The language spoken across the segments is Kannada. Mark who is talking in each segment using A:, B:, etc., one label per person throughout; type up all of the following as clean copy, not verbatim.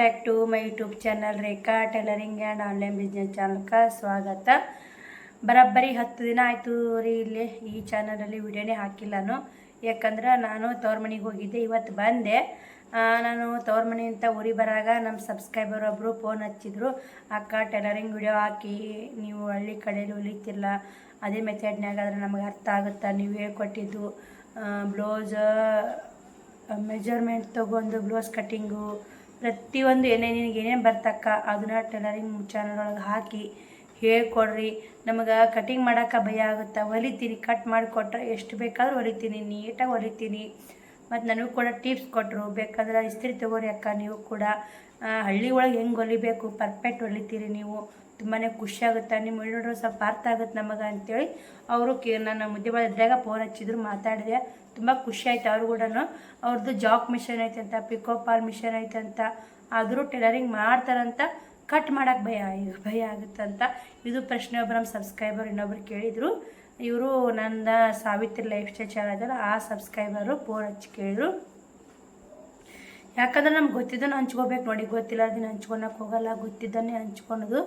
A: Back to my YouTube channel Rekha tailoring and online business ಚಾನಲ್ಗೆ ಸ್ವಾಗತ. ಬರೋಬ್ಬರಿ 10 ದಿನ ಆಯಿತು ರೀ ಇಲ್ಲಿ ಈ ಚಾನಲಲ್ಲಿ ವಿಡಿಯೋನೇ ಹಾಕಿಲ್ಲ ನಾನು. ಯಾಕಂದ್ರೆ ನಾನು ತವ್ರ ಮನೆಗೆ ಹೋಗಿದ್ದೆ, ಇವತ್ತು ಬಂದೆ. ನಾನು ತವ್ರ ಮನೆಯಿಂದ ಊರಿ ಬರಾಗ ನಮ್ಮ ಸಬ್ಸ್ಕ್ರೈಬರ್ ಒಬ್ಬರು ಫೋನ್ ಹಚ್ಚಿದ್ರು, ಅಕ್ಕ ಟೈಲರಿಂಗ್ ವಿಡಿಯೋ ಹಾಕಿ, ನೀವು ಹಳ್ಳಿ ಕಡೆಯಲ್ಲಿ ಹೊಲಿತಿಲ್ಲ, ಅದೇ ಮೆಥಡ್ನಾಗ ಆದರೆ ನಮಗೆ ಅರ್ಥ ಆಗುತ್ತಾ, ನೀವು ಹೇಳ್ಕೊಟ್ಟಿದ್ದು ಬ್ಲೌಸ್ ಮೆಜರ್ಮೆಂಟ್ ತೊಗೊಂಡು ಬ್ಲೌಸ್ ಕಟ್ಟಿಂಗು ಪ್ರತಿಯೊಂದು ಏನೇನು ಬರ್ತಕ್ಕ ಅದನ್ನ ಟೈಲರಿಂಗ್ ಚಾನಲ್ ಒಳಗೆ ಹಾಕಿ ಹೇಳ್ಕೊಡ್ರಿ. ನಮಗೆ ಕಟಿಂಗ್ ಮಾಡೋಕೆ ಭಯ ಆಗುತ್ತೆ, ಹೊಲಿತೀನಿ, ಕಟ್ ಮಾಡಿಕೊಟ್ರೆ ಎಷ್ಟು ಬೇಕಾದ್ರೂ ಹೊಲಿತೀನಿ, ನೀಟಾಗಿ ಹೊಲಿತೀನಿ. ಮತ್ತು ನನಗೂ ಕೂಡ ಟಿಪ್ಸ್ ಕೊಟ್ಟರು, ಬೇಕಾದ್ರೆ ಇಸ್ತ್ರಿ ತೊಗೋರಿ ಅಕ್ಕ, ನೀವು ಕೂಡ ಹಳ್ಳಿ ಒಳಗೆ ಹೆಂಗೆ ಹೊಲಿಬೇಕು ಪರ್ಫೆಕ್ಟ್ ಹೊಲಿತೀರಿ ನೀವು, ತುಂಬಾ ಖುಷಿ ಆಗುತ್ತೆ, ನಿಮ್ಮ ವಿಡಿಯೋ ಸ್ವಲ್ಪ ಅರ್ಥ ಆಗುತ್ತೆ ನಮಗೆ ಅಂತೇಳಿ ಅವರು ನನ್ನ ಮುದ್ದೆ ಇದ್ದಾಗ ಫೋನ್ ಹಚ್ಚಿದ್ರು, ಮಾತಾಡಿದೆ. ತುಂಬ ಖುಷಿ ಆಯ್ತು. ಅವ್ರು ಕೂಡ ಅವ್ರದ್ದು ಜಾಕ್ ಮಿಷನ್ ಐತೆ ಅಂತ, ಪಿಕೋ ಪಾಲ್ ಮಿಷನ್ ಐತೆ ಅಂತ, ಆದರೂ ಟೈಲರಿಂಗ್ ಮಾಡ್ತಾರಂತ, ಕಟ್ ಮಾಡೋಕೆ ಭಯ ಆಗುತ್ತಂತ. ಇದು ಪ್ರಶ್ನೆ ಒಬ್ಬರು ನಮ್ಮ ಸಬ್ಸ್ಕ್ರೈಬರ್ ಇನ್ನೊಬ್ರು ಕೇಳಿದರು. ಇವರು ನನ್ನ ಸಾವಿತ್ರಿ ಲೈಫ್ ಸ್ಟೈಲ್ ಚಾನಲ್ ಅದಲ್ಲ, ಆ ಸಬ್ಸ್ಕ್ರೈಬರು ಫೋನ್ ಹಚ್ಚಿ ಕೇಳಿದ್ರು. ಯಾಕಂದ್ರೆ ನಮ್ಗೆ ಗೊತ್ತಿದ್ದನ್ನು ಹಂಚ್ಕೋಬೇಕು ನೋಡಿ, ಗೊತ್ತಿಲ್ಲ ಅದನ್ನು ಹಂಚ್ಕೊಳಕ್ಕೆ ಹೋಗಲ್ಲ, ಗೊತ್ತಿದ್ದನ್ನೇ ಹಂಚ್ಕೊಳೋದು.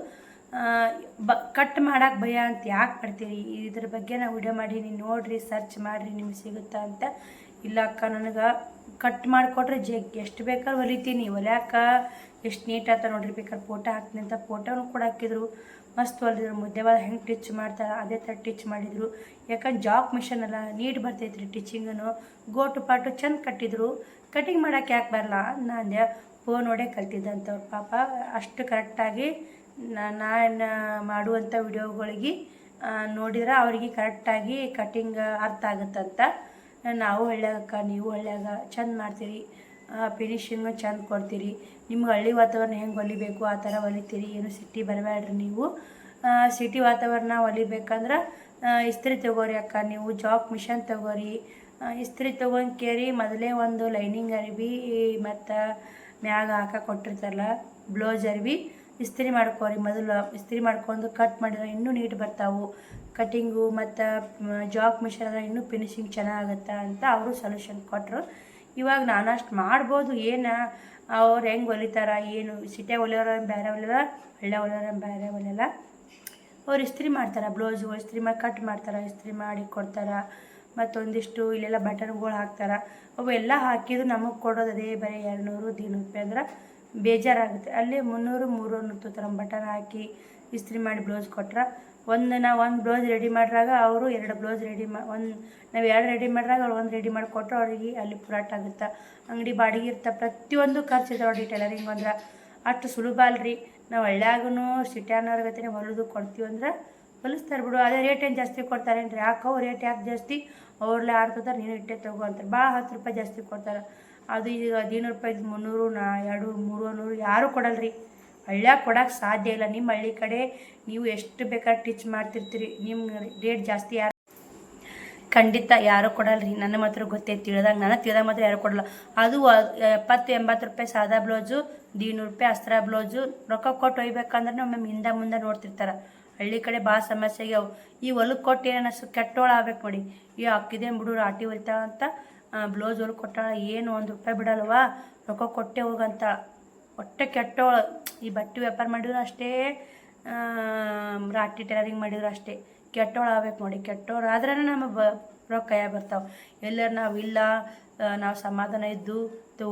A: ಕಟ್ ಮಾಡೋಕೆ ಭಯ ಅಂತ ಯಾಕೆ ಪಡ್ತೀರಿ, ಇದ್ರ ಬಗ್ಗೆ ನಾವು ವಿಡಿಯೋ ಮಾಡೀನಿ, ನೋಡಿರಿ, ಸರ್ಚ್ ಮಾಡಿರಿ, ನಿಮ್ಗೆ ಸಿಗುತ್ತಾ ಅಂತ. ಇಲ್ಲ ಅಕ್ಕ, ನನಗೆ ಕಟ್ ಮಾಡಿಕೊಟ್ರೆ ಎಷ್ಟು ಬೇಕಾದ್ರೂ ಹೊಲಿತೀನಿ, ಹೊಲ್ಯಾಕ ಎಷ್ಟು ನೀಟ್ ಆತ ನೋಡ್ರಿ, ಬೇಕಾದ್ರೆ ಫೋಟೋ ಹಾಕ್ತೀನಿ ಅಂತ ಫೋಟೋನು ಕೂಡ ಹಾಕಿದ್ರು. ಮಸ್ತ್ ಹೊಲಿದ್ರು, ಮುದ್ದೆವಾದ ಹೆಂಗೆ ಟಿಚ್ ಮಾಡ್ತಾರೆ ಅದೇ ಥರ ಟಿಚ್ ಮಾಡಿದರು. ಯಾಕಂದ್ರೆ ಜಾಕ್ ಮಿಷನ್ ಅಲ್ಲ, ನೀಟ್ ಬರ್ತೈತ್ರಿ ಟಿಚಿಂಗನು, ಗೋಟು ಪಾಟು ಚೆಂದ ಕಟ್ಟಿದ್ರು. ಕಟಿಂಗ್ ಮಾಡೋಕೆ ಯಾಕೆ ಬರಲ್ಲ ನಾನು ಫೋನ್ ನೋಡೇ ಕಲ್ತಿದ್ದಂಥವ್ರು ಪಾಪ. ಅಷ್ಟು ಕರೆಕ್ಟಾಗಿ ನಾನು ಮಾಡುವಂಥ ವಿಡಿಯೋಗಳಿಗೆ ನೋಡಿದ್ರೆ ಅವ್ರಿಗೆ ಕರೆಕ್ಟಾಗಿ ಕಟಿಂಗ್ ಅರ್ಥ ಆಗುತ್ತಂತ. ನಾವು ಹಳ್ಳ್ಯಾಗಕ್ಕ, ನೀವು ಹಳ್ಳ್ಯಾಗ ಚೆಂದ ಮಾಡ್ತೀರಿ, ಫಿನಿಶಿಂಗು ಚೆಂದ ಕೊಡ್ತೀರಿ, ನಿಮ್ಗೆ ಹಳ್ಳಿ ವಾತಾವರಣ ಹೆಂಗೆ ಹೊಲಿಬೇಕು ಆ ಥರ ಹೊಲಿತೀರಿ, ಏನು ಸಿಟಿ ಬರಬೇಡ್ರಿ ನೀವು. ಸಿಟಿ ವಾತಾವರಣ ಹೊಲಿಬೇಕಂದ್ರೆ ಇಸ್ತ್ರಿ ತೊಗೋರಿ ಅಕ್ಕ, ನೀವು ಜಾಕ್ ಮಿಷನ್ ತೊಗೋರಿ. ಇಸ್ತ್ರಿ ತೊಗೊಂಡು ಕೇರಿ ಮೊದಲೇ ಒಂದು ಲೈನಿಂಗ್ ಅರಿವಿ ಮತ್ತು ಮ್ಯಾಗ ಹಾಕಿ ಕೊಟ್ಟಿರ್ತಾರಲ್ಲ ಬ್ಲೌಸ್ ಅರಿವಿ ಇಸ್ತ್ರಿ ಮಾಡ್ಕೋರಿ. ಮೊದಲು ಇಸ್ತ್ರಿ ಮಾಡ್ಕೊಂಡು ಕಟ್ ಮಾಡಿದ್ರೆ ಇನ್ನೂ ನೀಟ್ ಬರ್ತಾವೆ ಕಟಿಂಗು, ಮತ್ತು ಜಾಕ್ ಮಿಷನ್ ಆದರೆ ಇನ್ನೂ ಫಿನಿಶಿಂಗ್ ಚೆನ್ನಾಗುತ್ತೆ ಅಂತ ಅವರು ಸೊಲ್ಯೂಷನ್ ಕೊಟ್ಟರು. ಇವಾಗ ನಾನು ಅಷ್ಟು ಮಾಡ್ಬೋದು, ಏನು ಅವ್ರು ಹೆಂಗೆ ಹೊಲಿತಾರ ಏನು, ಸಿಟಿ ಹೊಲಿಯೋರ ಬೇರೆ ಹೊಲಿಯೋರ, ಹಳ್ಳಿ ಹೊಲಿಯೋರ ಬೇರೆ ಹೊಲಿಯಲ್ಲ. ಅವ್ರು ಇಸ್ತ್ರಿ ಮಾಡ್ತಾರೆ, ಬ್ಲೌಸು ಇಸ್ತ್ರಿ ಮಾಡಿ ಕಟ್ ಮಾಡ್ತಾರೆ, ಇಸ್ತ್ರಿ ಮಾಡಿ ಕೊಡ್ತಾರೆ. ಮತ್ತೊಂದಿಷ್ಟು ಇಲ್ಲೆಲ್ಲ ಬಟನ್ಗಳು ಹಾಕ್ತಾರೆ, ಅವೆಲ್ಲ ಹಾಕಿದ್ರು ನಮಗೆ ಕೊಡೋದು ಅದೇ ಬರೀ 200-300 ರೂಪಾಯಿ ಅಂದ್ರೆ ಬೇಜಾರಾಗುತ್ತೆ. ಅಲ್ಲಿ 300-300 ತೊಗೊತಾರೆ ಬಟನ್ ಹಾಕಿ ಇಸ್ತ್ರಿ ಮಾಡಿ ಬ್ಲೌಸ್ ಕೊಟ್ರೆ. ನಾವು ಒಂದು ಬ್ಲೌಸ್ ರೆಡಿ ಮಾಡಿದಾಗ ಅವರು 2 ಬ್ಲೌಸ್ ರೆಡಿ ನಾವು 2 ರೆಡಿ ಮಾಡಿದಾಗ ಅವ್ರು 1 ರೆಡಿ ಮಾಡಿಕೊಟ್ರೆ ಅವ್ರಿಗೆ ಅಲ್ಲಿ ಪುರಾಟ ಆಗುತ್ತೆ. ಅಂಗಡಿ ಬಾಡಿಗೆ ಇರ್ತಾ ಪ್ರತಿಯೊಂದು ಖರ್ಚು ಇದೆ ನೋಡಿ ಟೈಲರಿಂಗ್ ಅಂದ್ರೆ. ಅಷ್ಟು ಸುಲಭ ಅಲ್ರಿ. ನಾವು ಹಳ್ಳ್ಯಾಗೂ ಸಿಟಿಯವ್ರ ಗತಿನೇ ಹೊಲಿದು ಕೊಡ್ತೀವಿ ಅಂದ್ರೆ ಹೊಲಿಸ್ತಾರೆ ಬಿಡು, ಅದೇ ರೇಟ್ ಏನು ಜಾಸ್ತಿ ಕೊಡ್ತಾರೇನು ರೀ? ಯಾಕೋ ರೇಟ್ ಯಾಕೆ ಜಾಸ್ತಿ, ಅವ್ರಲ್ಲೇ ಆಡ್ತಾರೆ, ನೀನು ಇಟ್ಟೆ ತಗೋ ಅಂತಾರೆ. ಭಾಳ 10 ರೂಪಾಯಿ ಜಾಸ್ತಿ ಕೊಡ್ತಾರೆ. ಅದು ಈಗ 15 ರೂಪಾಯಿ 300, 200-300 ಯಾರೂ ಕೊಡಲ್ರಿ. ಹಳ್ಳ್ಯಾಗ ಕೊಡೋಕೆ ಸಾಧ್ಯ ಇಲ್ಲ. ನಿಮ್ಮ ಹಳ್ಳಿ ಕಡೆ ನೀವು ಎಷ್ಟು ಬೇಕಾದ್ರೆ ಟಿಚ್ ಮಾಡ್ತಿರ್ತೀರಿ, ನಿಮ್ಮ ರೇಟ್ ಜಾಸ್ತಿ ಯಾರು ಖಂಡಿತ ಯಾರೂ ಕೊಡಲ್ರಿ. ನನ್ನ ಮಾತ್ರ ಗೊತ್ತೈತೆ, ತಿಳಿದಾಗ ಮಾತ್ರ ಯಾರು ಕೊಡಲ್ಲ. ಅದು 70-80 ರೂಪಾಯಿ ಸಾದಾ ಬ್ಲೌಸು, 200 ರೂಪಾಯಿ ಅಸ್ತ್ರ ಬ್ಲೌಸು ರೊಕ್ಕ ಕೊಟ್ಟು ಒಯ್ಬೇಕಂದ್ರೆ ನಮ್ಮ ಹಿಂದೆ ಮುಂದೆ ನೋಡ್ತಿರ್ತಾರೆ. ಹಳ್ಳಿ ಕಡೆ ಭಾಳ ಸಮಸ್ಯೆ ಆಗ್ಯಾವ. ಈ ಹೊಲಕ್ಕೆ ಕೊಟ್ಟು ಏನೋ ಕೆಟ್ಟೋಳು ಆಗ್ಬೇಕು ನೋಡಿ, ಈ ಅಕ್ಕಿದೇನು ಬಿಡು ರಾಟಿ ಹೊಲಿತಾಳ ಅಂತ ಬ್ಲೌಸ್ ಹೊಲಕ್ಕೆ ಕೊಟ್ಟಾಳ, ಏನು 1 ರೂಪಾಯಿ ಬಿಡಲ್ವಾ, ರೊಕ್ಕ ಕೊಟ್ಟೆ ಹೋಗಂತ. ಹೊಟ್ಟೆ ಕೆಟ್ಟೋಳು. ಈ ಬಟ್ಟೆ ವ್ಯಾಪಾರ ಮಾಡಿದ್ರು ಅಷ್ಟೇ, ರಾಟಿ ಟೈಲರಿಂಗ್ ಮಾಡಿದ್ರು ಅಷ್ಟೇ, ಕೆಟ್ಟೋಳು ಆಗ್ಬೇಕು ನೋಡಿ. ಕೆಟ್ಟೋರು ಆದ್ರೆ ನಮ್ಮ ರೊಕ್ಕ ಬರ್ತಾವೆ. ಎಲ್ಲರೂ ನಾವು ಸಮಾಧಾನ ಇದ್ದು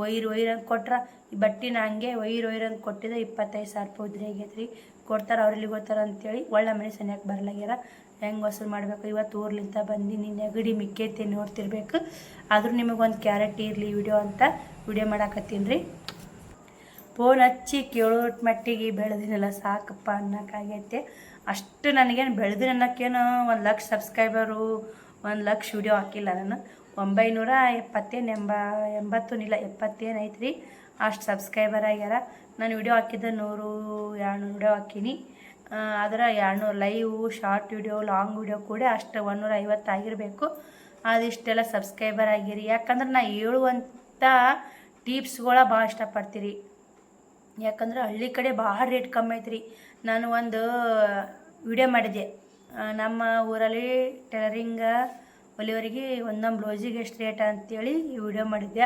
A: ಒಯ್ರು ಅಂತ ಕೊಟ್ರೆ, ಈ ಬಟ್ಟಿನ ಹಂಗೆ ಒಯ್ರು ಅಂತ ಕೊಟ್ಟಿದ್ದೆ 25,000 ರೂಪಾಯಿ ಉದ್ರಿ ಆಗೈತೆ ರೀ. ಕೊಡ್ತಾರೆ, ಅವ್ರಲ್ಲಿ ಗೊತ್ತಾರ ಅಂತೇಳಿ ಒಳ್ಳೆ ಮನೆ ಸನ್ಯಾಕ ಬರಲಾಗ್ಯಾರ. ಹೆಂಗೆ ವಸೂಲು ಮಾಡಬೇಕು, ಇವತ್ತು ಊರ್ಲಿಂದ ಬಂದು ನೆಗಡಿ ಮಿಕ್ಕೈತಿ ನೋಡ್ತಿರ್ಬೇಕು. ಆದರೂ ನಿಮಗೊಂದು ಕ್ಯಾರೆಟ್ ಇರಲಿ ವಿಡಿಯೋ ಅಂತ ವಿಡಿಯೋ ಮಾಡಾಕತ್ತೀನಿ ರೀ. ಫೋನ್ ಹಚ್ಚಿ ಕೇಳೋ ಮಟ್ಟಿಗೆ ಬೆಳೆದಿನಲ್ಲ ಸಾಕಪ್ಪ ಅನ್ನೋಕ್ಕಾಗೈತೆ. ಅಷ್ಟು ನನಗೇನು ಬೆಳೆದಿನ ಅನ್ನೋಕ್ಕೇನು 1 ಲಕ್ಷ ಸಬ್ಸ್ಕ್ರೈಬರು 1 ಲಕ್ಷ ವಿಡಿಯೋ ಹಾಕಿಲ್ಲ ನಾನು. 970 ಐತೆ ರೀ, ಅಷ್ಟು ಸಬ್ಸ್ಕ್ರೈಬರ್ ಆಗ್ಯಾರ. ನಾನು ವಿಡಿಯೋ ಹಾಕಿದ್ದೆ 100-200 ವಿಡಿಯೋ ಹಾಕೀನಿ. ಅದರ 200 live, short video, long video ಕೂಡ ಅಷ್ಟು 150 ಆಗಿರಬೇಕು. ಅದಿಷ್ಟೆಲ್ಲ ಸಬ್ಸ್ಕ್ರೈಬರ್ ಆಗಿರಿ. ಯಾಕಂದ್ರೆ ನಾನು ಹೇಳುವಂಥ ಟಿಪ್ಸ್ಗಳ ಭಾಳ ಇಷ್ಟಪಡ್ತೀರಿ. ಯಾಕಂದ್ರೆ ಹಳ್ಳಿ ಕಡೆ ಭಾಳ ರೇಟ್ ಕಮ್ಮಿ ಐತ್ರಿ. ನಾನು ಒಂದು ವಿಡಿಯೋ ಮಾಡಿದ್ದೆ, ನಮ್ಮ ಊರಲ್ಲಿ ಟೈಲರಿಂಗ ಹೊಲಿಯೋರಿಗೆ ಒಂದೊಂದು ಬ್ಲೌಸಿಗೆ ಎಷ್ಟು ರೇಟ್ ಅಂತೇಳಿ ಈ ವಿಡಿಯೋ ಮಾಡಿದ್ದೆ.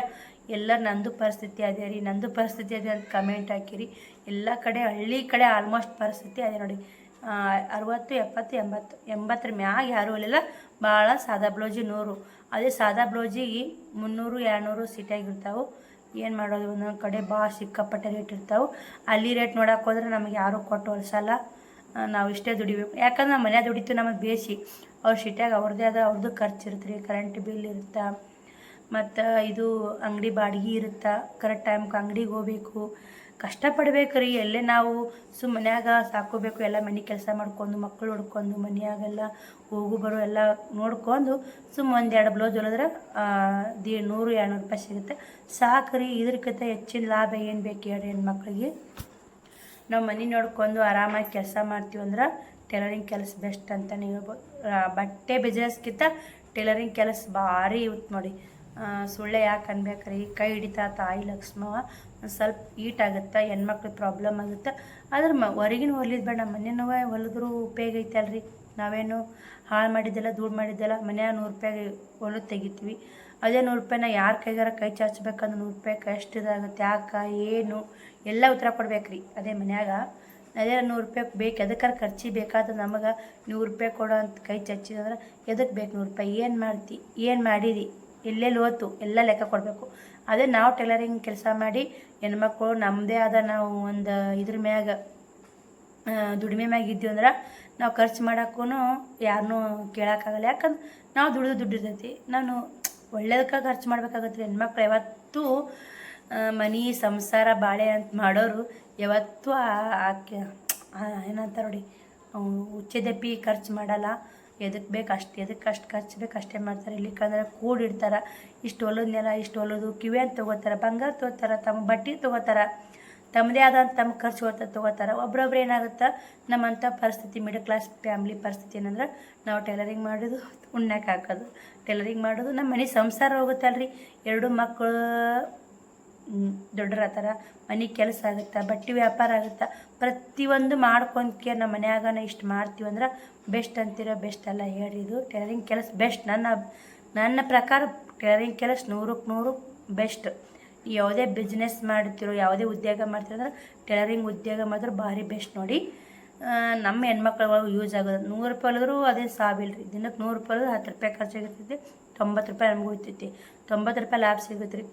A: ಎಲ್ಲ ನಂದು ಪರಿಸ್ಥಿತಿ ಅದೇ ರೀ, ನಂದು ಪರಿಸ್ಥಿತಿ ಅದೇ ಅಂತ ಕಮೆಂಟ್ ಹಾಕಿರಿ. ಎಲ್ಲ ಕಡೆ ಹಳ್ಳಿ ಕಡೆ ಆಲ್ಮೋಸ್ಟ್ ಪರಿಸ್ಥಿತಿ ಅದೇ ನೋಡಿ. 60, 70, 80 ಮ್ಯಾಗ ಯಾರೂ ಹೊಲಿಲ್ಲ. ಭಾಳ ಸಾದಾ ಬ್ಲೌಜಿಗೆ 100, ಅದೇ ಸಾದಾ ಬ್ಲೌಜಿಗೆ 300, 200 ಸಿಟಿಯಾಗಿರ್ತಾವೆ. ಏನು ಮಾಡೋದು, ಒಂದೊಂದು ಕಡೆ ಭಾಳ ಸಿಕ್ಕಾಪಟ್ಟೆ ರೇಟ್ ಇರ್ತಾವೆ. ಅಲ್ಲಿ ರೇಟ್ ನೋಡೋಕೆ ಹೋದ್ರೆ ನಮಗೆ ಯಾರೂ ಕೊಟ್ಟು ಹೊಲ್ಸಲ್ಲ. ನಾವು ಇಷ್ಟೇ ದುಡಿಬೇಕು. ಯಾಕಂದ್ರೆ ನಮ್ಮ ಮನೆ ದುಡಿತು ನಮಗೆ ಬೇಸಿ. ಅವ್ರ ಸಿಟಿಯಾಗ ಅವ್ರದ್ದು ಖರ್ಚು ಇರುತ್ತೆ ರೀ. ಕರೆಂಟ್ ಬಿಲ್ ಇರುತ್ತೆ, ಮತ್ತು ಇದು ಅಂಗಡಿ ಬಾಡಿಗೆ ಇರುತ್ತೆ. ಕರೆಕ್ಟ್ ಟೈಮ್ಗೆ ಅಂಗಡಿಗೆ ಹೋಗ್ಬೇಕು, ಕಷ್ಟಪಡ್ಬೇಕು ರೀ. ಎಲ್ಲೇ ನಾವು ಮನ್ಯಾಗ ಸಾಕೋಬೇಕು, ಎಲ್ಲ ಮನೆ ಕೆಲಸ ಮಾಡ್ಕೊಂಡು ಮಕ್ಕಳು ಹುಡ್ಕೊಂಡು ಮನೆಯಾಗೆಲ್ಲ ಹೋಗು ಬರೋ ಎಲ್ಲ ನೋಡ್ಕೊಂಡು 1-2 ಬ್ಲೌಸ್ ಹೊಲಿದ್ರೆ 100-200 ರೂಪಾಯಿ ಸಿಗುತ್ತೆ, ಸಾಕ್ರಿ. ಇದಕ್ಕಿಂತ ಹೆಚ್ಚಿನ ಲಾಭ ಏನು ಬೇಕು ಹೇಳ್ರಿ ಹೆಣ್ಮಕ್ಳಿಗೆ. ನಾವು ಮನೆ ನೋಡ್ಕೊಂಡು ಆರಾಮಾಗಿ ಕೆಲಸ ಮಾಡ್ತೀವಿ ಅಂದ್ರೆ ಟೈಲರಿಂಗ್ ಕೆಲಸ ಬೆಸ್ಟ್ ಅಂತಲೇ ಹೇಳ್ಬೋದು. ಬಟ್ಟೆ ಬಿಸ್ನೆಸ್ಗಿಂತ ಟೈಲರಿಂಗ್ ಕೆಲಸ ಭಾರಿ ಇರುತ್ತೆ ನೋಡಿ. ಸುಳ್ಳೆ ಯಾಕೆ ಅನ್ಬೇಕ್ರಿ, ಕೈ ಹಿಡಿತಾ ತಾಯಿ ಲಕ್ಷ್ಮವ. ಒಂದು ಸ್ವಲ್ಪ ಈಟ್ ಆಗುತ್ತೆ, ಹೆಣ್ಮಕ್ಳಿಗೆ ಪ್ರಾಬ್ಲಮ್ ಆಗುತ್ತೆ. ಆದ್ರೆ ಹೊರಗಿನ ಹೊಲಿದ್ ಬೇಡ, ಮನೆಯೂ ಹೊಲಿದ್ರು ಉಪಯೋಗ ಐತಲ್ರಿ. ನಾವೇನು ಹಾಳು ಮಾಡಿದ್ದೆಲ್ಲ ದುಡ್ಡು ಮಾಡಿದ್ದೆಲ್ಲ ಮನ್ಯಾಗ 100 ರೂಪಾಯಿಗೆ ಹೊಲಿದು ತೆಗಿತೀವಿ. ಅದೇ 100 ರೂಪಾಯಿನ ಯಾರ ಕೈಗಾರ ಕೈ ಚಾಚಬೇಕಂದ್ರೆ 100 ರೂಪಾಯಿಗೆ ಎಷ್ಟು ಇದಾಗುತ್ತೆ, ಯಾಕೆ ಏನು ಎಲ್ಲ ಉತ್ತರ ಕೊಡ್ಬೇಕ್ರಿ. ಅದೇ ಮನ್ಯಾಗ ಅದೇ 100 ರೂಪಾಯಿ ಬೇಕು, ಎದಕ್ಕಾರ ಖರ್ಚಿಗೆ ಬೇಕಾದ್ರೆ ನಮಗೆ 100 ರೂಪಾಯಿ ಕೊಡೋ ಅಂತ ಕೈ ಚಚ್ಚಿದಂದ್ರೆ ಎದಕ್ಕೆ ಬೇಕು 100 ರೂಪಾಯಿ? ಏನು ಮಾಡ್ತಿ, ಏನು ಮಾಡಿದಿ, ಎಲ್ಲೆಲ್ಲಿ ಓತು ಎಲ್ಲ ಲೆಕ್ಕ ಕೊಡಬೇಕು. ಅದೇ ನಾವು ಟೈಲರಿಂಗ್ ಕೆಲಸ ಮಾಡಿ ಹೆಣ್ಮಕ್ಳು ನಮ್ಮದೇ ಆದ ನಾವು ಒಂದು ಇದ್ರ ಮ್ಯಾಗ ದುಡಿಮೆ ಮ್ಯಾಗ ಇದ್ದೀವಿ ಅಂದ್ರೆ ನಾವು ಖರ್ಚು ಮಾಡೋಕ್ಕೂ ಯಾರನ್ನೂ ಕೇಳೋಕ್ಕಾಗಲ್ಲ. ಯಾಕಂದ್ರೆ ನಾವು ದುಡ್ಡು ಇರ್ತೈತಿ. ನಾನು ಒಳ್ಳೇದಕ್ಕೆ ಖರ್ಚು ಮಾಡ್ಬೇಕಾಗತ್ತೆ ರೀ. ಹೆಣ್ಮಕ್ಳು ಯಾವತ್ತೂ ಮನೆ ಸಂಸಾರ ಬಾಳೆ ಅಂತ ಮಾಡೋರು ಯಾವತ್ತೂ ಏನಂತ ನೋಡಿ ಹುಚ್ಚೆದಪ್ಪಿ ಖರ್ಚು ಮಾಡಲ್ಲ. ಎದಕ್ಕೆ ಬೇಕು ಎದಕ್ಕೆ ಖರ್ಚು ಬೇಕು ಅಷ್ಟೇ ಮಾಡ್ತಾರೆ. ಇಲ್ಲಿಕ್ಕಂದ್ರೆ ಕೂಡಿಡ್ತಾರೆ. ಇಷ್ಟು ಹೊಲದ್ನೆಲ್ಲ ಇಷ್ಟು ಹೊಲೋದು, ಕಿವಿಯನ್ನು ತೊಗೋತಾರೆ, ಬಂಗಾರ ತೊಗೋತಾರೆ, ತಮ್ಮ ಬಟ್ಟೆ ತೊಗೋತಾರೆ, ತಮ್ಮದೇ ಆದಂಥ ತಮ್ಮ ಖರ್ಚು ತೊಗೋತಾರೆ. ಒಬ್ರೊಬ್ರು ಏನಾಗುತ್ತೆ, ನಮ್ಮಂಥ ಪರಿಸ್ಥಿತಿ ಮಿಡಲ್ ಕ್ಲಾಸ್ ಫ್ಯಾಮ್ಲಿ ಪರಿಸ್ಥಿತಿ ಏನಂದ್ರೆ ನಾವು ಟೈಲರಿಂಗ್ ಮಾಡೋದು ಉಣ್ಣಕ್ಕೆ ಹಾಕೋದು, ಟೈಲರಿಂಗ್ ಮಾಡೋದು ನಮ್ಮ ಮನೆ ಸಂಸಾರ ಹೋಗುತ್ತಲ್ರಿ. 2 ಮಕ್ಕಳು ದೊಡ್ಡರತ್ತಾರ, ಮನೆ ಕೆಲಸ ಆಗುತ್ತೆ, ಬಟ್ಟೆ ವ್ಯಾಪಾರ ಆಗುತ್ತೆ, ಪ್ರತಿಯೊಂದು ಮಾಡ್ಕೊಂಡ್ಕೆ ನಮ್ಮ ಮನ್ಯಾಗ ಇಷ್ಟು ಮಾಡ್ತೀವಿ ಅಂದ್ರೆ ಬೆಸ್ಟ್ ಅಂತೀರ. ಬೆಸ್ಟ್ ಅಲ್ಲ ಹೇಳ್ರಿ, ಇದು ಟೈಲರಿಂಗ್ ಕೆಲಸ ಬೆಸ್ಟ್. ನನ್ನ ಪ್ರಕಾರ ಟೈಲರಿಂಗ್ ಕೆಲಸ 100ಕ್ಕೆ 100 ಬೆಸ್ಟ್. ಯಾವುದೇ ಬಿಸ್ನೆಸ್ ಮಾಡ್ತಿರೋ, ಯಾವುದೇ ಉದ್ಯೋಗ ಮಾಡ್ತಿರೋ ಅಂದ್ರೆ ಟೈಲರಿಂಗ್ ಉದ್ಯೋಗ ಮಾತ್ರ ಭಾರಿ ಬೆಸ್ಟ್ ನೋಡಿ. ನಮ್ಮ ಹೆಣ್ಮಕ್ಳುಗಳು ಯೂಸ್ ಆಗೋದು. 100 ರೂಪಾಯಿ ಹೊಲಿದ್ರು ಅದೇ ಸಾವಿಲ್ಲ ರೀ. ದಿನಕ್ಕೆ 100 ರೂಪಾಯಿ ಹೊಲಿದ್ರೆ 10 ರೂಪಾಯಿ ಖರ್ಚಾಗಿರ್ತೈತಿ, 90 ರೂಪಾಯಿ ನಮಗೂ ಹೋಗ್ತೈತಿ, 90 ರೂಪಾಯಿ ಲಾಭ ಸಿಗುತ್ತೆ ರೀ.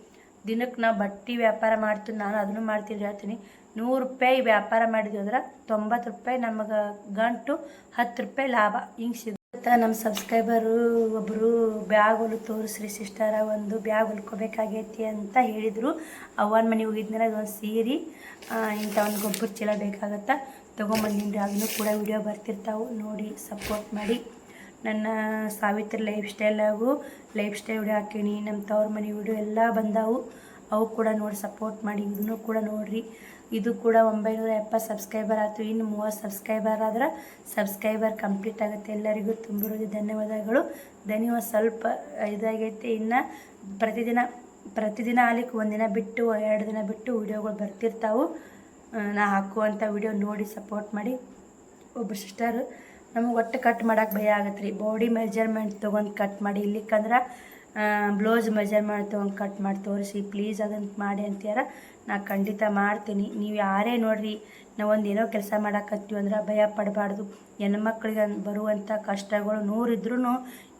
A: ದಿನಕ್ಕೆ ನಾವು ಬಟ್ಟೆ ವ್ಯಾಪಾರ ಮಾಡ್ತೀವಿ, ನಾನು ಅದನ್ನು ಮಾಡ್ತೀನಿ ಹೇಳ್ತೀನಿ. 100 ರೂಪಾಯಿ ವ್ಯಾಪಾರ ಮಾಡಿದ್ವಿ ಅಂದ್ರೆ 90 ರೂಪಾಯಿ ನಮಗೆ ಗಂಟು 10 ರೂಪಾಯಿ ಲಾಭ ಹಿಂಗೆ ಸಿಗುತ್ತೆ. ನಮ್ಮ ಸಬ್ಸ್ಕ್ರೈಬರು ಒಬ್ಬರು ಬ್ಯಾಗ್ ಹೊಲು ತೋರಿಸ್ರಿ ಸಿಸ್ಟರ, ಒಂದು ಬ್ಯಾಗ್ ಹೊಲ್ಕೋಬೇಕಾಗೈತಿ ಅಂತ ಹೇಳಿದರು. ಅವನ ಮನೆಗೆ ಹೋಗಿದ್ಮೇಲೆ ಅದೊಂದು ಸೀರೆ ಇಂಥ ಒಂದು ಗೊಬ್ಬರ ಚೀಲ ಬೇಕಾಗತ್ತೆ, ತೊಗೊಂಬಂದಿನಿ. ಅದನ್ನು ಕೂಡ ವಿಡಿಯೋ ಬರ್ತಿರ್ತಾವೆ, ನೋಡಿ ಸಪೋರ್ಟ್ ಮಾಡಿ. ನನ್ನ ಸಾವಿತ್ರಿ ಲೈಫ್ ಸ್ಟೈಲಾಗು ಲೈಫ್ ಸ್ಟೈಲ್ ವಿಡಿಯೋ ಹಾಕೀನಿ, ನಮ್ಮ ತವ್ರ ಮನೆ ವಿಡಿಯೋ ಎಲ್ಲ ಬಂದಾವು, ಅವು ಕೂಡ ನೋಡಿ ಸಪೋರ್ಟ್ ಮಾಡಿ. ಇದನ್ನು ಕೂಡ ನೋಡಿರಿ. ಇದು ಕೂಡ 970 ಸಬ್ಸ್ಕ್ರೈಬರ್ ಆಯಿತು. ಇನ್ನು 30 ಸಬ್ಸ್ಕ್ರೈಬರ್ ಆದ್ರೆ ಸಬ್ಸ್ಕ್ರೈಬರ್ ಕಂಪ್ಲೀಟ್ ಆಗುತ್ತೆ. ಎಲ್ಲರಿಗೂ ತುಂಬಿರೋದು ಧನ್ಯವಾದಗಳು. ಧನ್ಯವಾದ. ಸ್ವಲ್ಪ ಇದಾಗೈತೆ. ಇನ್ನು ಪ್ರತಿದಿನ ಆಲಿಕ್ಕೆ 1 ದಿನ ಬಿಟ್ಟು 2 ದಿನ ಬಿಟ್ಟು ವಿಡಿಯೋಗಳು ಬರ್ತಿರ್ತಾವೆ. ನಾ ಹಾಕುವಂಥ ವಿಡಿಯೋ ನೋಡಿ ಸಪೋರ್ಟ್ ಮಾಡಿ. ಒಬ್ಬ ಸಿಸ್ಟರು ನಮಗೆ ಒಟ್ಟು ಕಟ್ ಮಾಡೋಕೆ ಭಯ ಆಗತ್ತೆ ರೀ. ಬಾಡಿ ಮೆಜರ್ಮೆಂಟ್ ತೊಗೊಂಡು ಕಟ್ ಮಾಡಿ, ಇಲ್ಲಿಕ್ಕಂದ್ರೆ ಬ್ಲೌಸ್ ಮೆಜರ್ಮೆಂಟ್ ತೊಗೊಂಡು ಕಟ್ ಮಾಡಿ ತೋರಿಸಿ ಪ್ಲೀಸ್, ಅದನ್ನು ಮಾಡಿ ಅಂತೀರ. ನಾ ಖಂಡಿತ ಮಾಡ್ತೀನಿ. ನೀವು ಯಾರೇ ನೋಡಿರಿ, ನಾವೊಂದು ಏನೋ ಕೆಲಸ ಮಾಡೋಕತ್ತೀವಿ ಅಂದ್ರೆ ಭಯ ಪಡಬಾರ್ದು. ಹೆಣ್ಮಕ್ಳಿಗೆ ಬರುವಂಥ ಕಷ್ಟಗಳು 100 ಇದ್ರೂ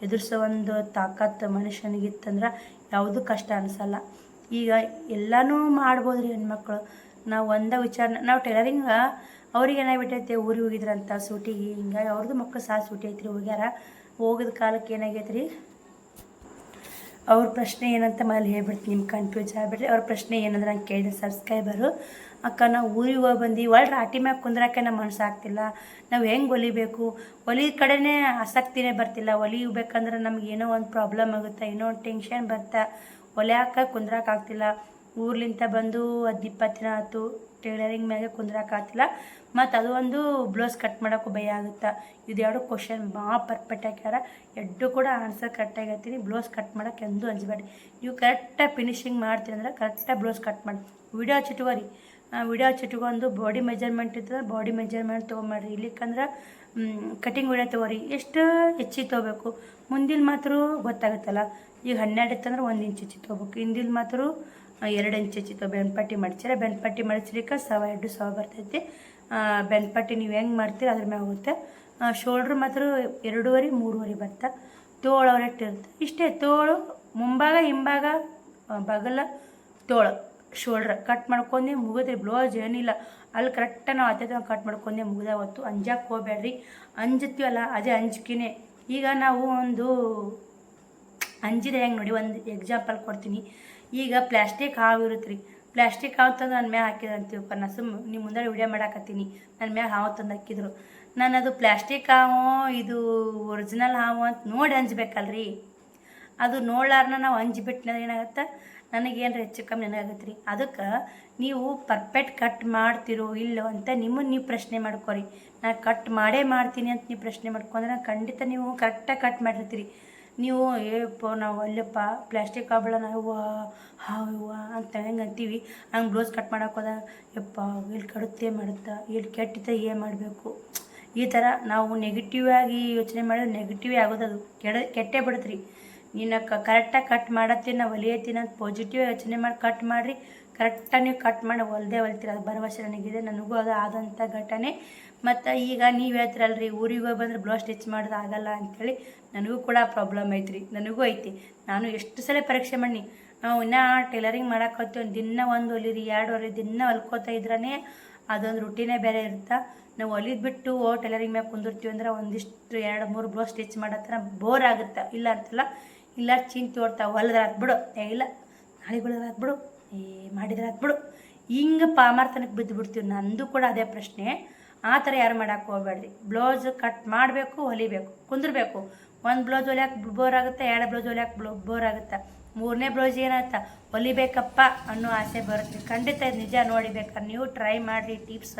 A: ಎದುರಿಸೋ ಒಂದು ತಾಕತ್ತು ಮನುಷ್ಯನಿಗಿತ್ತಂದ್ರೆ ಯಾವುದೂ ಕಷ್ಟ ಅನಿಸಲ್ಲ. ಈಗ ಎಲ್ಲನೂ ಮಾಡ್ಬೋದು ರೀ ಹೆಣ್ಮಕ್ಳು. ನಾವು ನಾವು ಟೈಲರಿಂಗ್ ಅವ್ರಿಗೆ ಏನಾಗ್ಬಿಟ್ಟೈತೆ, ಊರಿಗೆ ಹೋಗಿದ್ರಂತ ಸೂಟಿಗೆ, ಹಿಂಗಾಗಿ ಅವ್ರದ್ದು ಮಕ್ಕಳು ಸೂಟಿ ಐತ್ರಿ, ಹೋಗ್ಯಾರ. ಹೋಗಿದ ಕಾಲಕ್ಕೆ ಏನಾಗೈತೆ ರೀ, ಅವ್ರ ಪ್ರಶ್ನೆ ಏನಂತ ಮನೇಲಿ ಹೇಳ್ಬಿಡ್ತೀನಿ, ನಿಮ್ಗೆ ಕನ್ಫ್ಯೂಸ್ ಆಗಿಬಿಡ್ರಿ. ಅವ್ರ ಪ್ರಶ್ನೆ ಏನಂದ್ರೆ ನಂಗೆ ಕೇಳಿದೆ ಸಬ್ಸ್ಕ್ರೈಬರು, ಅಕ್ಕ ನಾವು ಊರಿಗೆ ಹೋಗಿ ಬಂದು ಒಳ್ಳೆ ರಾಟಿ ಮ್ಯಾಗ ಕುಂದ್ರಕ್ಕೆ ನಮ್ಮ ಮನಸ್ಸು ಆಗ್ತಿಲ್ಲ, ನಾವು ಹೆಂಗೆ ಹೊಲಿಬೇಕು, ಕಡೆನೇ ಆಸಕ್ತಿನೇ ಬರ್ತಿಲ್ಲ. ಹೊಲಿಬೇಕಂದ್ರೆ ನಮ್ಗೆ ಏನೋ ಒಂದು ಪ್ರಾಬ್ಲಮ್ ಆಗುತ್ತೆ, ಏನೋ ಒಂದು ಟೆನ್ಷನ್ ಬರ್ತಾ ಹೊಲಿಯಾಕ ಕುಂದ್ರಕ್ಕಾಗ್ತಿಲ್ಲ. ಊರ್ಲಿಂದ ಬಂದು 10-20 ದಿನ ಆಯ್ತು, ಟೈಲರಿಂಗ್ ಮ್ಯಾಗೆ ಕುಂದ್ರಕ್ಕಾಗ್ತಿಲ್ಲ. ಮತ್ತು ಅದು ಒಂದು ಬ್ಲೌಸ್ ಕಟ್ ಮಾಡೋಕ್ಕೂ ಭಯ ಆಗುತ್ತೆ. ಇದೆರಡು ಕ್ವಶನ್ ಭಾಳ ಪರ್ಫೆಕ್ಟ್ ಹಾಕ್ಯಾರ, ಎರಡು ಕೂಡ ಆನ್ಸರ್ ಕರೆಕ್ಟಾಗಿ ಹೇಳ್ತೀನಿ. ಬ್ಲೌಸ್ ಕಟ್ ಮಾಡೋಕ್ಕೆ ಎಂದೂ ಅಂಜಬೇಡಿ. ನೀವು ಕರೆಕ್ಟಾಗಿ ಫಿನಿಶಿಂಗ್ ಮಾಡ್ತೀರಿ ಅಂದ್ರೆ ಕರೆಕ್ಟಾಗಿ ಬ್ಲೌಸ್ ಕಟ್ ಮಾಡಿ ವಿಡಿಯೋ ಹಚ್ಚಿಟ್ಕೋರಿ. ವಿಡಿಯೋ ಚಿಟ್ಕೊಂಡು ಬಾಡಿ ಮೆಜರ್ಮೆಂಟ್ ಇರ್ತದೆ, ಬಾಡಿ ಮೆಜರ್ಮೆಂಟ್ ತೊಗೊಂಬರ್ರಿ. ಇಲ್ಲಿಕ್ಕಂದ್ರೆ ಕಟಿಂಗ್ ವಿಡಿಯೋ ತೊಗೊರಿ. ಎಷ್ಟು ಹೆಚ್ಚಿಗೆ ತೊಗೋಬೇಕು, ಮುಂದಿನ ಮಾತ್ರ ಗೊತ್ತಾಗುತ್ತಲ್ಲ. ಈಗ 12 ಇತ್ತಂದ್ರೆ 1 ಇಂಚ್ ಹೆಚ್ಚಿಗೆ ತೊಗೋಬೇಕು, ಹಿಂದಿಲ್ ಮಾತ್ರ 2 ಇಂಚ್ ಹೆಚ್ಚಿಗೆ ತೊಗೋ. ಬೆನ್ಪಟ್ಟಿ ಮಡ್ಚಿರ ಬೆನ್ಪಟ್ಟಿ ಮಡ್ಚ್ಲಿಕ್ಕೆ 1,200 ಬರ್ತೈತಿ. ಬೆನ್ಪಟ್ಟಿ ನೀವು ಹೆಂಗೆ ಮಾಡ್ತೀರಿ ಅದ್ರ ಮ್ಯಾಗ ಹೋಗುತ್ತೆ. ಶೋಲ್ಡ್ರ್ ಮಾತ್ರ 2.5 3.5 ಬರ್ತಾ. ತೋಳು ಅವರೆಟ್ಟು ಇರುತ್ತೆ ಇಷ್ಟೇ. ತೋಳು ಮುಂಭಾಗ ಹಿಂಭಾಗ ಬಗಲ ತೋಳು ಶೋಲ್ಡ್ರ್ ಕಟ್ ಮಾಡ್ಕೊಂಡೆ ಮುಗಿದ್ರಿ. ಬ್ಲೌಸ್ ಏನಿಲ್ಲ ಅಲ್ಲಿ ಕರೆಕ್ಟಾಗಿ ನಾವು ಅತ್ತೆ ಕಟ್ ಮಾಡ್ಕೊಂಡೆ ಮುಗಿದ ಹೊತ್ತು. ಅಂಜಕ್ಕೆ ಹೋಗ್ಬೇಡ್ರಿ. ಅಂಜತ್ತೀವಲ್ಲ ಅದೇ ಅಂಜಿಕೆನೇ. ಈಗ ನಾವು ಒಂದು ಅಂಜಿದೆ ಹೆಂಗೆ ನೋಡಿ, ಒಂದು ಎಕ್ಸಾಂಪಲ್ ಕೊಡ್ತೀನಿ. ಈಗ ಪ್ಲಾಸ್ಟಿಕ್ ಹಾವು ಇರುತ್ತೆ ರೀ. ಪ್ಲಾಸ್ಟಿಕ್ ಹಾವು ತಂದು ನನ್ನ ಮ್ಯಾಗ ಹಾಕಿದ್ರು ಅಂತೀವಪ್ಪ. ನಾ ನಿಮ್ಮ ಮುಂದೆ ವಿಡಿಯೋ ಮಾಡಾಕತ್ತೀನಿ, ನನ್ನ ಮ್ಯಾಗ ಹಾವು ತಂದು ಹಾಕಿದ್ರು. ನಾನು ಅದು ಪ್ಲಾಸ್ಟಿಕ್ ಹಾವು ಇದು ಒರಿಜಿನಲ್ ಹಾವು ಅಂತ ನೋಡಿ ಅಂಜಬೇಕಲ್ರಿ. ಅದು ನೋಡ್ಲಾರ್ನ ನಾವು ಅಂಜಿಬಿಟ್ಟು ಏನಾಗುತ್ತೆ, ನನಗೇನು ಹೆಚ್ಚು ಕಮ್ಮಿ ನನಗಾಗತ್ತೆ ರೀ. ಅದಕ್ಕೆ ನೀವು ಪರ್ಫೆಕ್ಟ್ ಕಟ್ ಮಾಡ್ತಿರೋ ಇಲ್ಲೋ ಅಂತ ನಿಮ್ಮನ್ನು ನೀವು ಪ್ರಶ್ನೆ ಮಾಡ್ಕೊರಿ. ನಾನು ಕಟ್ ಮಾಡೇ ಮಾಡ್ತೀನಿ ಅಂತ ನೀವು ಪ್ರಶ್ನೆ ಮಾಡ್ಕೊಂಡ್ರೆ ಖಂಡಿತ ನೀವು ಕರೆಕ್ಟಾಗಿ ಕಟ್ ಮಾಡಿರ್ತೀರಿ. ನೀವು ಏಪ್ಪ ನಾವು ಅಲ್ಲಪ್ಪ ಪ್ಲಾಸ್ಟಿಕ್ ಹಾವುಗಳ ನಾವು ಹಾವು ಅಂತ ಹೆಂಗೆ ಅಂತೀವಿ, ಹಂಗೆ ಬ್ಲೌಸ್ ಕಟ್ ಮಾಡೋಕೋದ ಯಪ್ಪ ಇಲ್ಲಿ ಕಡುತ್ತೆ ಮಾಡುತ್ತಾ, ಇಲ್ಲಿ ಕೆಟ್ಟಿದ್ದ ಏನು ಮಾಡಬೇಕು, ಈ ಥರ ನಾವು ನೆಗೆಟಿವ್ ಆಗಿ ಯೋಚನೆ ಮಾಡಿದ್ರೆ ನೆಗೆಟಿವೇ ಆಗೋದು. ಅದು ಕೆಟ್ಟೇ ಬಿಡುತ್ತೆ ರೀ. ನೀನು ಕರೆಕ್ಟಾಗಿ ಕಟ್ ಮಾಡತ್ತೀನಿ, ನಾವು ಹೊಲಿಯತ್ತೀನಿ ಅಂತ ಪಾಸಿಟಿವ್ ಯೋಚನೆ ಮಾಡಿ ಕಟ್ ಮಾಡಿರಿ. ಕರೆಕ್ಟಾಗಿ ನೀವು ಕಟ್ ಮಾಡಿ ಹೊಲ್ತೀರ. ಅದು ಭರವಸೆ ನನಗಿದೆ, ನನಗೂ ಅದು ಆದಂಥ ಘಟನೆ. ಮತ್ತು ಈಗ ನೀವು ಹೇಳ್ತೀರಲ್ರಿ ಊರಿಗೆ ಹೋಗಿ ಬಂದರೆ ಬ್ಲೌಸ್ ಸ್ಟಿಚ್ ಮಾಡೋದು ಆಗಲ್ಲ ಅಂಥೇಳಿ, ನನಗೂ ಕೂಡ ಪ್ರಾಬ್ಲಮ್ ಐತ್ರಿ. ನನಗೂ ಐತಿ. ನಾನು ಎಷ್ಟು ಸಲ ಪರೀಕ್ಷೆ ಮಾಡಿ ನಾವು ಇನ್ನೂ ಟೈಲರಿಂಗ್ ಮಾಡೋಕೆ ದಿನ 1 ಹೊಲಿರಿ 2 ಹೊಲಿ ದಿನ ಹೊಲ್ಕೋತಾ ಇದ್ರೇ ಅದೊಂದು ರುಟೀನೇ ಬೇರೆ ಇರುತ್ತೆ. ನಾವು ಹೊಲಿದು ಬಿಟ್ಟು ಟೈಲರಿಂಗ್ ಮ್ಯಾಗ ಕುಂದಿರ್ತೀವಿ ಅಂದ್ರೆ ಒಂದಿಷ್ಟು 2-3 ಬ್ಲೌಸ್ ಸ್ಟಿಚ್ ಮಾಡತ್ತರ ಬೋರ್ ಆಗುತ್ತೆ. ಇಲ್ಲ ಅಂತಲ್ಲ, ಇಲ್ಲ ಚಿಂತೆ ಓಡ್ತಾವೆ. ಹೊಲಿದ್ರೆ ಬಿಡು, ಇಲ್ಲ ನಾಳೆ ಹೊಲಿದ್ರೆ ಬಿಡು, ಮಾಡಿದ್ರೆ ಬಿಡು, ಹಿಂಗೆ ಪಾಮಾರ್ತನಕ್ಕೆ ಬಿದ್ದು ಬಿಡ್ತೀವಿ. ನಂದು ಕೂಡ ಅದೇ ಪ್ರಶ್ನೆ. ಆ ಥರ ಯಾರು ಮಾಡೋಕೆ ಹೋಗ್ಬೇಡ್ರಿ. ಬ್ಲೌಸ್ ಕಟ್ ಮಾಡಬೇಕು, ಹೊಲಿಬೇಕು, ಕುಂದಿರ್ಬೇಕು. 1 ಬ್ಲೌಸ್ ಹೊಲಿಯೋಕೆ ಬೋರ್ ಆಗುತ್ತೆ, 2 ಬ್ಲೌಸ್ ಹೊಲಿಯೋಕೆ ಬೋರ್ ಆಗುತ್ತೆ, 3ನೇ ಬ್ಲೌಸ್ ಏನಾಯ್ತಾ ಹೊಲಿಬೇಕಪ್ಪ ಅನ್ನೋ ಆಸೆ ಬರುತ್ತೆ. ಖಂಡಿತ ಇದು ನಿಜ. ನೋಡಿಬೇಕಾದ್ರೆ ನೀವು ಟ್ರೈ ಮಾಡಿರಿ ಟಿಪ್ಸ್.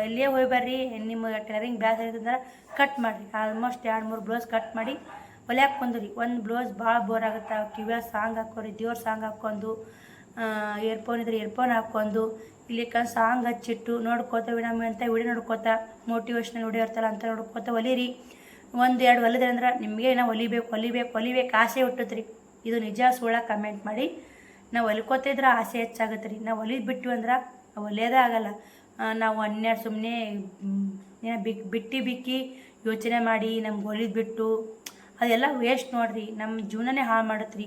A: ಇಲ್ಲೇ ಹೋಗಿ ಬರ್ರಿ. ನಿಮ್ಮ ಟೈಲರಿಂಗ್ ಬ್ಯಾಸ್ ಆಗಿದ್ರೆ ಕಟ್ ಮಾಡಿರಿ. ಆಲ್ಮೋಸ್ಟ್ 2-3 ಬ್ಲೌಸ್ ಕಟ್ ಮಾಡಿ ಹೊಲಿಯಾಕೆ ಕುಂದ್ರಿ. 1 ಬ್ಲೌಸ್ ಭಾಳ ಬೋರ್ ಆಗುತ್ತೆ. ಕಿವಿಯ ಸಾಂಗ್ ಹಾಕೋರಿ, ದೇವ್ರ ಸಾಂಗ್ ಹಾಕ್ಕೊಂಡು, ಇಯರ್ಫೋನ್ ಇದ್ರೆ ಇಯರ್ಫೋನ್ ಹಾಕ್ಕೊಂಡು ಇಲ್ಲಿಕ್ಕ ಸಾಂಗ್ ಹಚ್ಚಿಟ್ಟು ನೋಡ್ಕೋತ ವಿಡಿಯೋ ಅಂತ ವಿಡಿಯೋ ನೋಡ್ಕೋತಾ ಮೋಟಿವೇಶ್ನಲ್ ವಿಡಿಯೋ ಇರ್ತಲ್ಲ ಅಂತ ನೋಡ್ಕೋತ ಹೊಲಿರಿ. 1-2 ಹೊಲಿದ್ರಿ ಅಂದ್ರೆ ನಿಮಗೆ ಏನೋ ಹೊಲಿಬೇಕು ಆಸೆ ಹುಟ್ಟುತ್ರಿ. ಇದು ನಿಜ ಸುಳ್ಳ ಕಮೆಂಟ್ ಮಾಡಿ. ನಾವು ಹೊಲ್ಕೋತಿದ್ರೆ ಆಸೆ ಹೆಚ್ಚಾಗುತ್ತೆ ರೀ. ನಾವು ಹೊಲಿದು ಬಿಟ್ಟಿವಿ ಅಂದ್ರೆ ಹೊಲಿಯೋದೇ ಆಗಲ್ಲ. ನಾವು ಸುಮ್ಮನೆ ಬಿಕ್ಕಿ ಯೋಚನೆ ಮಾಡಿ ನಮ್ಗೆ ಹೊಲಿದು ಬಿಟ್ಟು ಅದೆಲ್ಲ ವೇಸ್ಟ್ ನೋಡ್ರಿ. ನಮ್ಮ ಜೀವನನೇ ಹಾಳು ಮಾಡುತ್ತೆ ರೀ.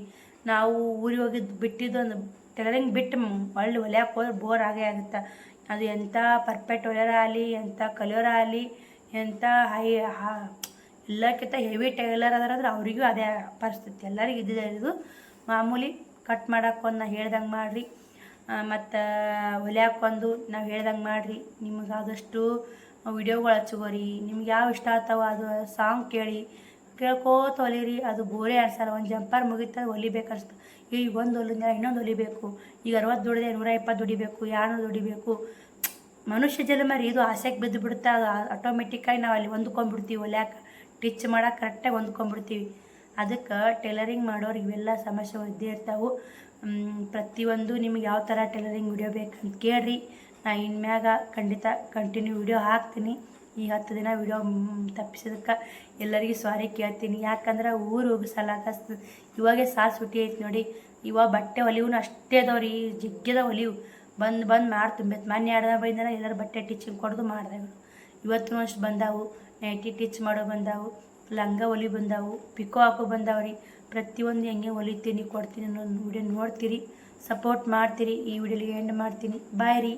A: ನಾವು ಊರಿಗೆ ಹೋಗಿದ್ದು ಬಿಟ್ಟಿದ್ದು ಒಂದು ಟೈಲರಿಂಗ್ ಬಿಟ್ಟು ಒಳ್ಳೆ ಹೊಲಿಯೋಕೆ ಹೋದ್ರೆ ಬೋರ್ ಆಗೇ ಆಗುತ್ತೆ. ಅದು ಎಂಥ ಪರ್ಫೆಕ್ಟ್ ಹೊಲಿಯೋರ ಆಗಲಿ, ಎಂಥ ಕಲಿಯೋರ ಆಗಲಿ, ಎಂಥ ಎಲ್ಲಕ್ಕಿಂತ ಹೆವಿ ಟೈಲರ್ ಅದಾರಂದ್ರೆ ಅವರಿಗೂ ಅದೇ ಪರಿಸ್ಥಿತಿ. ಎಲ್ಲರಿಗೂ ಇದ್ದಿದೆ. ಇದು ಮಾಮೂಲಿ ಕಟ್ ಮಾಡೋಕ್ಕೊಂದು ನಾ ಹೇಳ್ದಂಗೆ ಮಾಡಿರಿ. ಮತ್ತು ಹೊಲಿಯಾಕೊಂದು ನಾವು ಹೇಳ್ದಂಗೆ ಮಾಡಿರಿ. ನಿಮಗೆ ಆದಷ್ಟು ವಿಡಿಯೋಗಳು ಹಚ್ಕೋರಿ. ನಿಮ್ಗೆ ಯಾವ ಇಷ್ಟ ಆಗ್ತಾವ ಅದು ಸಾಂಗ್ ಕೇಳ್ಕೋತ ಹೊಲಿರಿ. ಅದು ಬೋರೇ ಅನ್ಸಲ್ಲ. ಒಂದು ಜಂಪರ್ ಮುಗಿತಾರೆ ಹೊಲಿಬೇಕು ಅನ್ಸುತ್ತೆ. ಈಗ 1 ಹೊಲಿದ್ರೆ ಇನ್ನೊಂದು ಹೊಲಿಬೇಕು. ಈಗ 60 ದುಡಿದೆ 120 ದುಡಿಬೇಕು, 200 ದುಡಿಬೇಕು. ಮನುಷ್ಯ ಜನ್ಮ ರೀ ಇದು. ಆಸೆಗೆ ಬಿದ್ದು ಬಿಡುತ್ತೆ. ಅದು ಆಟೋಮೆಟಿಕ್ಕಾಗಿ ನಾವು ಅಲ್ಲಿ ಹೊಂದ್ಕೊಂಡ್ಬಿಡ್ತೀವಿ. ಹೊಲಿಯಾಕೆ ಟಿಚ್ ಮಾಡೋಕೆ ಕರೆಕ್ಟಾಗಿ ಹೊಂದ್ಕೊಂಡ್ಬಿಡ್ತೀವಿ. ಅದಕ್ಕೆ ಟೈಲರಿಂಗ್ ಮಾಡೋರು ಇವೆಲ್ಲ ಸಮಸ್ಯೆ ಇದ್ದೇ ಇರ್ತಾವೆ. ಪ್ರತಿಯೊಂದು ನಿಮಗೆ ಯಾವ ಥರ ಟೈಲರಿಂಗ್ ವಿಡಿಯೋ ಬೇಕಂತ ಕೇಳ್ರಿ. ನಾ ಇನ್ಮ್ಯಾಗ ಖಂಡಿತ ಕಂಟಿನ್ಯೂ ವಿಡಿಯೋ ಹಾಕ್ತೀನಿ. ಈ 10 ದಿನ ವಿಡಿಯೋ ತಪ್ಪಿಸೋದಕ್ಕೆ ಎಲ್ಲರಿಗೂ ಸಾರಿ ಕೇಳ್ತೀನಿ. ಯಾಕಂದ್ರೆ ಊರು ಹೋಗಿಸಲ್ಲ. ಇವಾಗೆ ಸುಟಿ ಐತಿ ನೋಡಿ. ಇವಾಗ ಬಟ್ಟೆ ಹೊಲಿವು ಅಷ್ಟೇ ಅದಾವ್ರಿ. ಜಿಗ್ಗದ ಹೊಲಿವು ಬಂದು ಮಾಡಿ ತುಂಬೈತೆ. ಮೊನ್ನೆ 2 ದಿನ ಬೈದಾನ ಎಲ್ಲರೂ ಬಟ್ಟೆ ಟಿಚಿಂಗ್ ಕೊಡೋದು ಮಾಡಿದೆ. ಇವತ್ತು ಅಷ್ಟು ಬಂದಾವು. ನೈಟಿ ಟಿಚ್ ಮಾಡೋ ಬಂದಾವು, ಲಂಗ ಹೊಲಿ ಬಂದಾವು, ಪಿಕೋ ಹಾಕೋ ಬಂದಾವ್ರಿ. ಪ್ರತಿಯೊಂದು ಹೆಂಗೆ ಹೊಲಿತೀನಿ ಕೊಡ್ತೀನಿ ಅನ್ನೋ ವಿಡಿಯೋ ನೋಡ್ತೀರಿ, ಸಪೋರ್ಟ್ ಮಾಡ್ತೀರಿ. ಈ ವಿಡಿಯೋಲಿ ಎಂಡ್ ಮಾಡ್ತೀನಿ. ಬಾಯ್ ರೀ.